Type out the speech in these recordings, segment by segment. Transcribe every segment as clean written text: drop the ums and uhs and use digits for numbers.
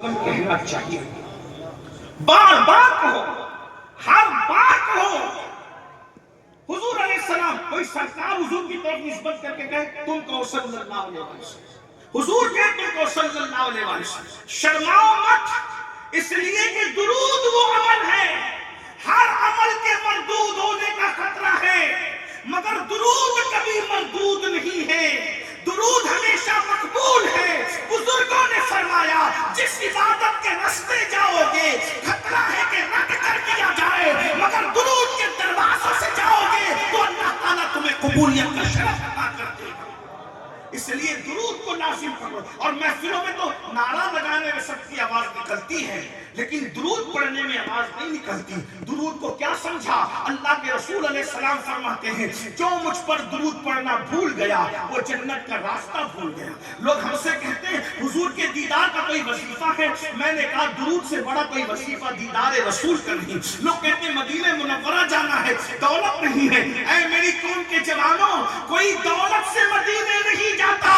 کہنا چاہیے، بار بار کہو، ہر بار کہو۔ حضور علیہ السلام، کوئی سرکار حضور کی طرف نسبت کر کے کہے تم کہو صلی اللہ علیہ وسلم، حضور کہے تم کہو صلی اللہ علیہ وسلم، شرماؤ مت، اس لیے کہ درود وہ عمل ہے، ہر عمل کے مردود ہونے کا خطرہ ہے، مگر درود کبھی مردود نہیں ہے، درود ہمیشہ مقبول ہے۔ بزرگوں نے فرمایا جس عبادت کے راستے جاؤ گے خطرہ ہے کہ رد کر دیا جائے، مگر درود کے دروازوں سے جاؤ گے تو اللہ تعالیٰ تمہیں قبولیت کا شرف عطا کر دے گا۔ اس لیے درود کو لازم کرو۔ اور محفلوں میں تو نعرہ لگانے میں سب کی آواز نکلتی ہے، لیکن درود پڑھنے میں آواز نہیں نکلتی۔ درود کو کیا سمجھا؟ اللہ کے رسول علیہ السلام فرماتے ہیں جو مجھ پر درود پڑھنا بھول گیا وہ جنت کا راستہ بھول گیا۔ لوگ ہم سے کہتے ہیں حضور کے دیدار کا کوئی وظیفہ ہے، میں نے کہا درود سے بڑا کوئی وظیفہ دیدار رسول کا نہیں۔ لوگ کہتے ہیں مدینہ منورہ جانا ہے، دولت نہیں ہے۔ اے میری قوم کے جوانوں، کوئی دولت سے مدینے نہیں جاتا،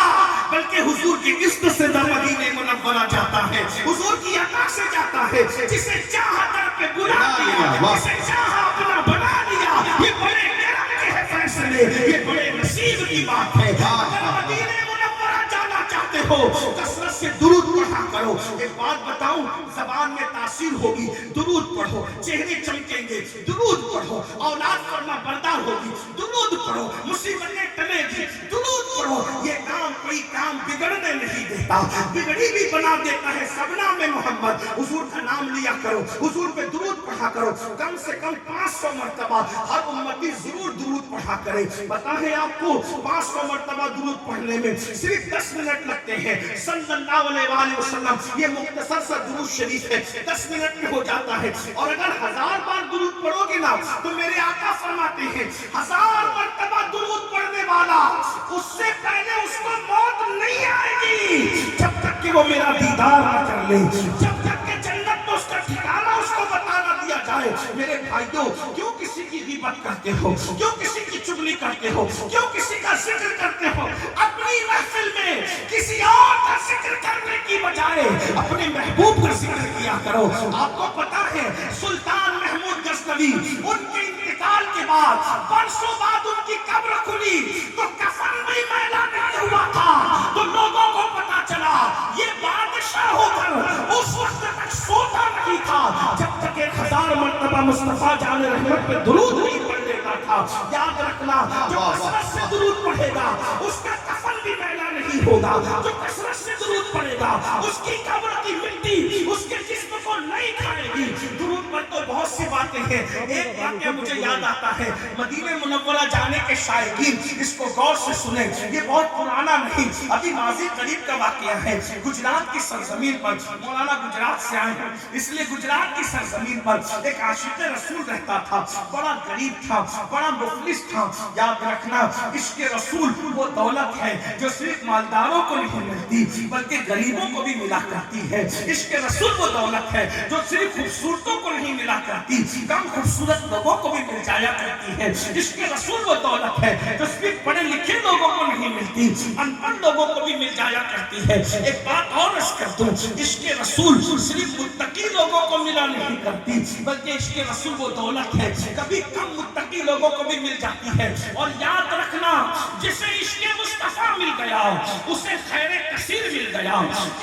بلکہ حضور کی عزت سے مدینہ منورہ جاتا ہے، حضور کی عطا سے جاتا ہے۔ جسے چاہا در پہ بلا دیا، جسے چاہا اپنا بنا لیا، یہ بڑے کرم کے ہے فیصلے، یہ بڑے نصیب کی بات ہے۔ اگر مدینہ منورہ جانا چاہتے ہو کثرت سے درود پڑھا کرو۔ ایک بات بتاؤں، زبان میں تاثیر ہوگی، درود پڑھو، چہرے چمکیں گے، درود پڑھو، اولاد فرما بردار ہوگی، درود پڑھو، مصیبتیں ٹلے گی، درود پڑھو۔ یہ کام کوئی کام بگڑنے نہیں دیتا، بگڑی بھی بنا دیتا ہے۔ سبنا میں محمد، حضور کا نام لیا کرو، حضور پہ درود پڑھا کرو، کم سے کم 500 مرتبہ ہر امتی ضرور درود پڑھا کرے۔ پتا ہے آپ کو 500 مرتبہ درود پڑھنے میں صرف 10 منٹ لگتے ہیں۔ صلی اللہ علیہ وآلہ وسلم، یہ مختصر سا درود شریف ہے، 10 منٹ میں ہو جاتا ہے۔ اور اگر 1000 بار درود پڑھو گے نا تو میرے آقا فرماتے ہیں 1000 مرتبہ درود پڑھنے والا اس سے پہلے اس کو موت نہیں آئے گی جب تک کہ وہ میرا دیدار نہ کر لے، جب تک کہ جنت میں اس کا ٹھکانہ اس کو بتا نہ دیا جائے۔ میرے بھائیوں، کیوں کسی کی غیبت کرتے ہو؟ کیوں کسی کی چغلی کرتے ہو؟ کیوں کسی کا ذکر کرتے ہو؟ اپنی محفل میں کسی اور کا ذکر کرنے کی بجائے اپنے محبوب کا ذکر کیا کرو۔ آپ کو پتا ہے سلطان محمود غزنوی، ان کے انتقال کے بعد برسوں بعد ان کی قبر کھلی تو کفن بھی میلا نہیں ہوا تھا، تو لوگوں کو پتا چلا یہ بادشاہ ہو کر اس وقت تک سوتا نہیں تھا جب تک 1000 مرتبہ مصطفیٰ جان رحمت پہ درود نہیں پڑھ لیتا تھا۔ یاد رکھنا، جو کثرت سے درود پڑھے گا اس کا کفن بھی میلا نہیں ہوگا، جو کثرت سے درود پڑھے گا اس کی قبر کی مٹی اس کے جسم کو نہیں کھائے گی۔ درود پر تو بہت سی باتیں ہیں، ایک واقعہ مجھے یاد آتا ہے، مدینہ منورہ جانے کے شائقین اس کو غور سے سنیں، یہ بہت پرانا نہیں، ابھی ماضی قریب کا واقعہ ہے۔ گجرات کی سرزمین پر، مولانا گجرات سے آئے ہیں اس لیے گجرات کی سرزمین پر ایک عاشق رسول رہتا تھا، بڑا غریب تھا، بڑا مفلس تھا۔ یاد رکھنا، عشق رسول وہ دولت ہے جو صرف مالداروں کو نہیں ملتی بلکہ غریبوں کو بھی ملا کرتی ہے۔ عشق رسول وہ دولت ہے جو صرف خوبصورتوں کو نہیں ملا کرتی، کم خوبصورت لوگوں کو بھی مل جایا کرتی ہے۔ عشق رسول وہ دولت ہے جو صرف پڑھے لکھے لوگوں کو نہیں ملتی، ان پڑھ لوگوں کو بھی مل جایا کرتی ہے۔ ایک بات اور عرض کر دوں، عشق رسول صرف متقی لوگوں کو ملا نہیں کرتی بلکہ عشق رسول وہ دولت ہے کبھی کم متقی لوگوں کو بھی مل جاتی ہے۔ اور یاد رکھنا، جسے عشق مصطفیٰ مل گیا اسے خیر کثیر مل گیا۔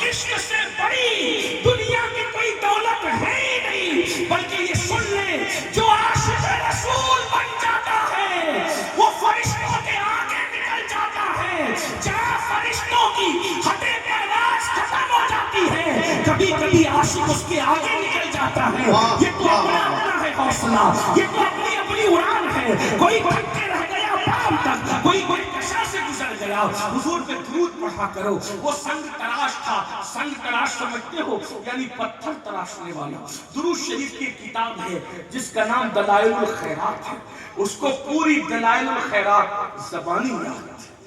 عشق سے بڑی دنیا کی کوئی دولت ہے ہی نہیں، بلکہ یہ سن لیں جو عاشق رسول بن جاتا ہے وہ فرشتوں کے آگے نکل جاتا ہے۔ جہاں فرشتوں کی حدیں پرواز ختم ہو جاتی ہے، کبھی کبھی عاشق اس کے آگے نکل جاتا ہے۔ یہ تو اپنا ہے حوصلہ، یہ تو اپنی اپنی اڑان ہے۔ کوئی تھک کے رہ گیا بام تک، کوئی کشا سے گزر گیا۔ حضور پہ درود پڑھا کرو۔ وہ سنگ تراش تھا، سنگ تراش سمجھتے ہو یعنی پتھر تراشنے والا۔ درود شریف کی کتاب ہے جس کا نام دلائل الخیرات ہے، اس کو پوری دلائل الخیرات زبانی یاد ہے۔